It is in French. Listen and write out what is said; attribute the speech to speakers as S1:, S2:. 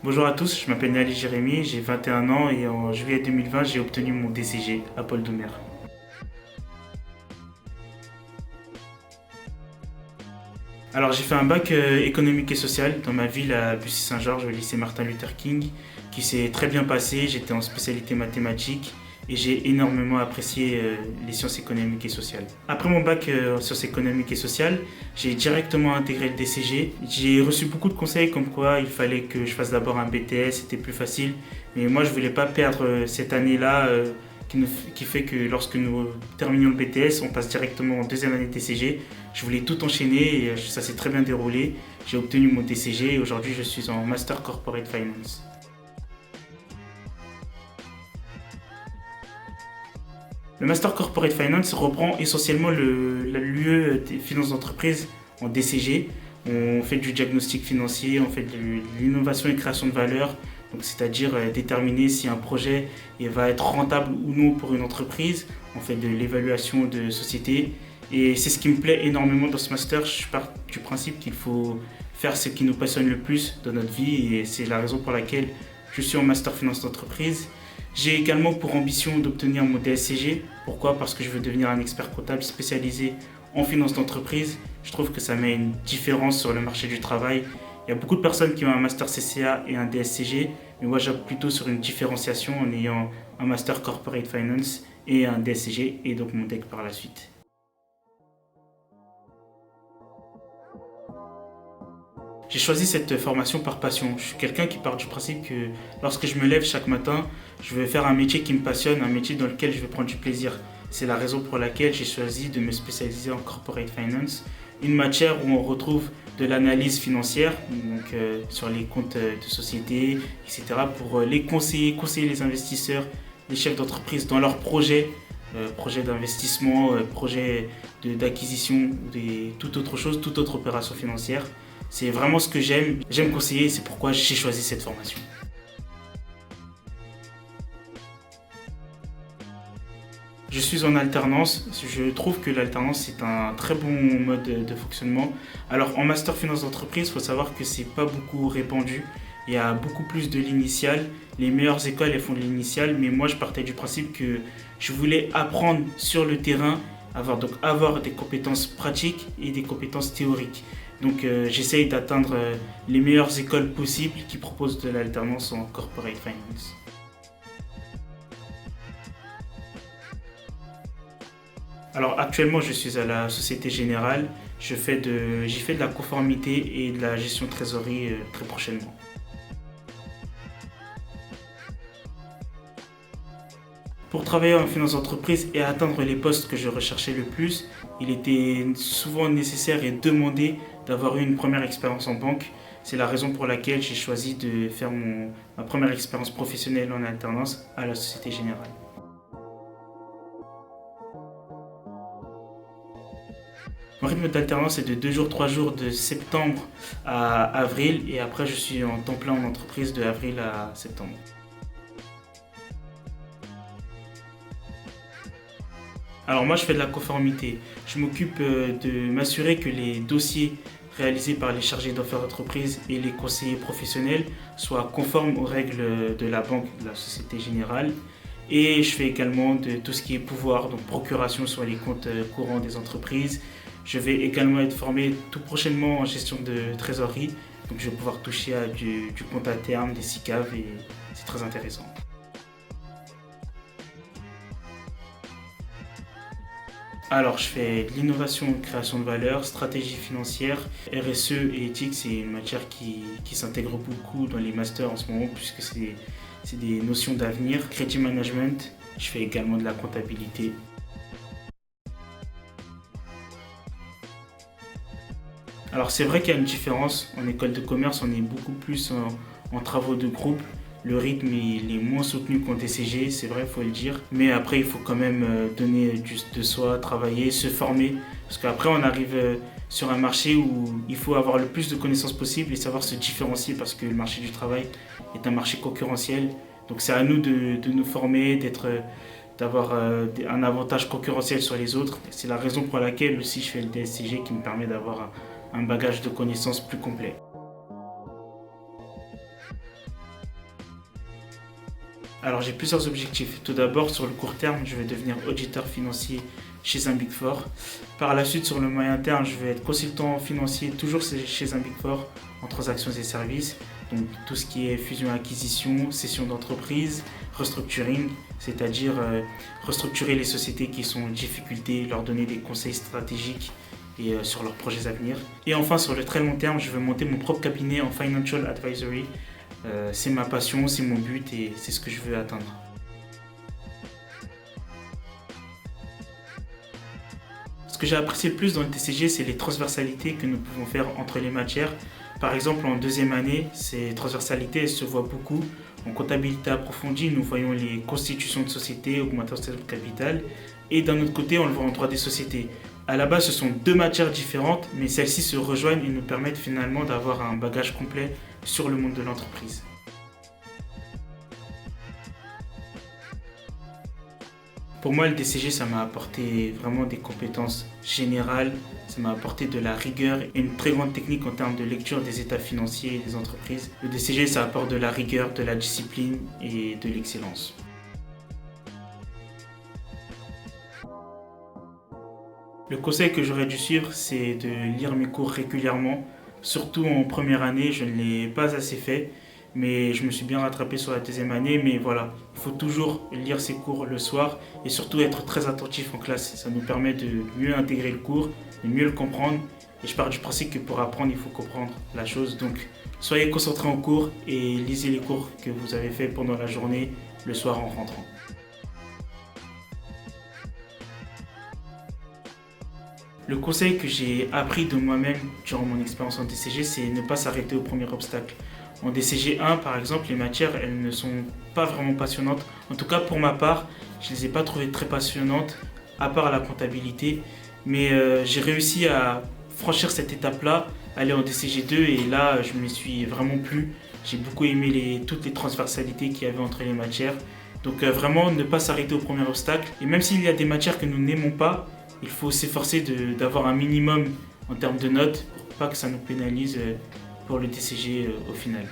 S1: Bonjour à tous, je m'appelle Nali Jérémy, j'ai 21 ans et en juillet 2020 j'ai obtenu mon DCG à Paul Doumer. Alors j'ai fait un bac économique et social dans ma ville à Bussy-Saint-Georges au lycée Martin Luther King qui s'est très bien passé, j'étais en spécialité mathématiques et j'ai énormément apprécié les sciences économiques et sociales. Après mon bac en sciences économiques et sociales, j'ai directement intégré le DCG. J'ai reçu beaucoup de conseils comme quoi il fallait que je fasse d'abord un BTS, c'était plus facile. Mais moi je voulais pas perdre cette année-là qui fait que lorsque nous terminions le BTS, on passe directement en deuxième année de DCG. Je voulais tout enchaîner et ça s'est très bien déroulé. J'ai obtenu mon DCG et aujourd'hui je suis en Master Corporate Finance. Le Master Corporate Finance reprend essentiellement l'UE des finances d'entreprise en DCG. On fait du diagnostic financier, on fait de l'innovation et création de valeur, c'est-à-dire déterminer si un projet va être rentable ou non pour une entreprise. On fait de l'évaluation de société et c'est ce qui me plaît énormément dans ce master. Je pars du principe qu'il faut faire ce qui nous passionne le plus dans notre vie et c'est la raison pour laquelle je suis en Master Finance d'entreprise. J'ai également pour ambition d'obtenir mon DSCG. Pourquoi? Parce que je veux devenir un expert comptable spécialisé en finance d'entreprise. Je trouve que ça met une différence sur le marché du travail. Il y a beaucoup de personnes qui ont un master CCA et un DSCG, mais moi j'appuie plutôt sur une différenciation en ayant un master Corporate Finance et un DSCG et donc mon DEC par la suite. J'ai choisi cette formation par passion. Je suis quelqu'un qui part du principe que lorsque je me lève chaque matin, je veux faire un métier qui me passionne, un métier dans lequel je vais prendre du plaisir. C'est la raison pour laquelle j'ai choisi de me spécialiser en corporate finance, une matière où on retrouve de l'analyse financière, donc sur les comptes de société, etc., pour les conseiller les investisseurs, les chefs d'entreprise dans leurs projets, projets d'investissement, projets d'acquisition, toute autre chose, toute autre opération financière. C'est vraiment ce que j'aime. J'aime conseiller et c'est pourquoi j'ai choisi cette formation. Je suis en alternance. Je trouve que l'alternance est un très bon mode de fonctionnement. Alors en master finance d'entreprise, il faut savoir que c'est pas beaucoup répandu. Il y a beaucoup plus de l'initial. Les meilleures écoles elles font de l'initial, mais moi je partais du principe que je voulais apprendre sur le terrain, avoir des compétences pratiques et des compétences théoriques. Donc j'essaye d'atteindre les meilleures écoles possibles qui proposent de l'alternance en corporate finance. Alors actuellement je suis à la Société Générale, j'y fais de la conformité et de la gestion de trésorerie très prochainement. Pour travailler en finance d'entreprise et atteindre les postes que je recherchais le plus, il était souvent nécessaire et demandé d'avoir eu une première expérience en banque. C'est la raison pour laquelle j'ai choisi de faire ma première expérience professionnelle en alternance à la Société Générale. Mon rythme d'alternance est de 2 jours, 3 jours de septembre à avril et après je suis en temps plein en entreprise de avril à septembre. Alors moi je fais de la conformité. Je m'occupe de m'assurer que les dossiers réalisés par les chargés d'affaires d'entreprise et les conseillers professionnels soient conformes aux règles de la banque, de la Société Générale. Et je fais également de tout ce qui est pouvoir, donc procuration sur les comptes courants des entreprises. Je vais également être formé tout prochainement en gestion de trésorerie. Donc je vais pouvoir toucher à du compte à terme, des SICAV et c'est très intéressant. Alors, je fais de l'innovation, création de valeur, stratégie financière, RSE et éthique. C'est une matière qui s'intègre beaucoup dans les masters en ce moment puisque c'est des notions d'avenir. Crédit management, je fais également de la comptabilité. Alors, c'est vrai qu'il y a une différence. En école de commerce, on est beaucoup plus en travaux de groupe. Le rythme il est moins soutenu qu'en TCG, c'est vrai, il faut le dire. Mais après, il faut quand même donner de soi, travailler, se former. Parce qu'après, on arrive sur un marché où il faut avoir le plus de connaissances possible et savoir se différencier parce que le marché du travail est un marché concurrentiel. Donc c'est à nous de nous former, d'avoir un avantage concurrentiel sur les autres. C'est la raison pour laquelle aussi je fais le DSCG qui me permet d'avoir un bagage de connaissances plus complet. Alors j'ai plusieurs objectifs. Tout d'abord, sur le court terme, je vais devenir auditeur financier chez un Big Four. Par la suite, sur le moyen terme, je vais être consultant financier toujours chez un Big Four en transactions et services. Donc tout ce qui est fusion-acquisition, cession d'entreprise, restructuring, c'est-à-dire restructurer les sociétés qui sont en difficulté, leur donner des conseils stratégiques et sur leurs projets à venir. Et enfin, sur le très long terme, je veux monter mon propre cabinet en financial advisory. C'est ma passion, c'est mon but et c'est ce que je veux atteindre. Ce que j'ai apprécié le plus dans le TCG, c'est les transversalités que nous pouvons faire entre les matières. Par exemple, en deuxième année, ces transversalités se voient beaucoup. En comptabilité approfondie, nous voyons les constitutions de sociétés, augmentation de capital. Et d'un autre côté, on le voit en droit des sociétés. À la base, ce sont deux matières différentes, mais celles-ci se rejoignent et nous permettent finalement d'avoir un bagage complet sur le monde de l'entreprise. Pour moi, le DCG, ça m'a apporté vraiment des compétences générales, ça m'a apporté de la rigueur et une très grande technique en termes de lecture des états financiers et des entreprises. Le DCG, ça apporte de la rigueur, de la discipline et de l'excellence. Le conseil que j'aurais dû suivre, c'est de lire mes cours régulièrement. Surtout en première année, je ne l'ai pas assez fait, mais je me suis bien rattrapé sur la deuxième année. Mais voilà, il faut toujours lire ses cours le soir et surtout être très attentif en classe. Ça nous permet de mieux intégrer le cours, de mieux le comprendre. Et je pars du principe que pour apprendre, il faut comprendre la chose. Donc, soyez concentrés en cours et lisez les cours que vous avez fait pendant la journée, le soir en rentrant. Le conseil que j'ai appris de moi-même durant mon expérience en DCG, c'est ne pas s'arrêter au premier obstacle. En DCG 1, par exemple, les matières, elles ne sont pas vraiment passionnantes. En tout cas, pour ma part, je ne les ai pas trouvées très passionnantes, à part la comptabilité. Mais j'ai réussi à franchir cette étape-là, aller en DCG 2, et là, je me suis vraiment plu. J'ai beaucoup aimé toutes les transversalités qu'il y avait entre les matières. Donc vraiment, ne pas s'arrêter au premier obstacle. Et même s'il y a des matières que nous n'aimons pas, il faut s'efforcer d'avoir un minimum en termes de notes pour pas que ça nous pénalise pour le TCG au final.